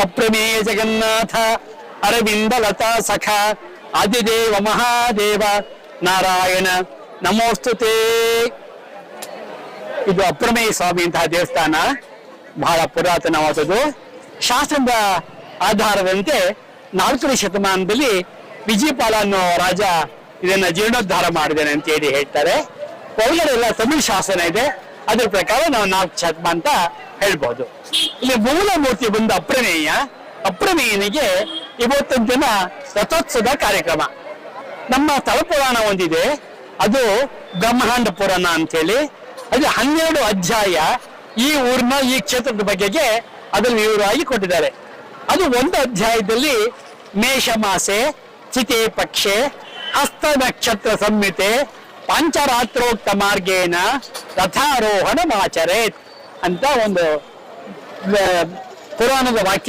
ಅಪ್ರಮೇಯ ಜಗನ್ನಾಥ ಅರವಿಂದ ಲತಾ ಸಖ ಆದಿದೇವ ಮಹಾದೇವ ನಾರಾಯಣ ನಮೋಸ್ತುತೇ. ಇದು ಅಪ್ರಮೇಯ ಸ್ವಾಮಿ ಇಂತಹ ದೇವಸ್ಥಾನ, ಬಹಳ ಪುರಾತನವಾದದ್ದು. ಶಾಸನದ ಆಧಾರದಂತೆ 4ನೇ ಶತಮಾನದಲ್ಲಿ ವಿಜಯಪಾಲ ಅನ್ನೋ ರಾಜ ಇದನ್ನ ಜೀರ್ಣೋದ್ಧಾರ ಮಾಡಿದ್ದೇನೆ ಅಂತ ಹೇಳಿ ಹೇಳ್ತಾರೆ. ಒಳಗಡೆ ಎಲ್ಲ ತಮಿಳ್ ಶಾಸನ ಇದೆ, ಅದ್ರ ಪ್ರಕಾರ ನಾವು 4 ಶತಮಾನ ಅಂತ ಹೇಳ್ಬಹುದು. ಇಲ್ಲಿ ಮೂಲ ಮೂರ್ತಿ ಬಂದು ಅಪ್ರಮೇಯನಿಗೆ ಇವತ್ತೊಂದು ದಿನ ರಥೋತ್ಸವದ ಕಾರ್ಯಕ್ರಮ. ನಮ್ಮ ಸ್ಥಳ ಪುರಾಣ ಒಂದಿದೆ, ಅದು ಬ್ರಹ್ಮಾಂಡ ಪುರಾಣ ಅಂತ ಹೇಳಿ. ಅದು 12 ಅಧ್ಯಾಯ ಈ ಊರಿನ ಈ ಕ್ಷೇತ್ರದ ಬಗೆಗೆ ಅದನ್ನು ವಿವರವಾಗಿ ಕೊಟ್ಟಿದ್ದಾರೆ. ಅದು ಒಂದು ಅಧ್ಯಾಯದಲ್ಲಿ ಮೇಷಮಾಸೆ ಚಿತೆ ಪಕ್ಷೆ ಹಸ್ತ ನಕ್ಷತ್ರ ಸಂಹಿತೆ ಪಾಂಚರಾತ್ರೋಕ್ತ ಮಾರ್ಗೇನ ರಥಾರೋಹಣ ಮಾಚರೇತ್ ಅಂತ ಒಂದು ಪುರಾಣದ ವಾಕ್ಯ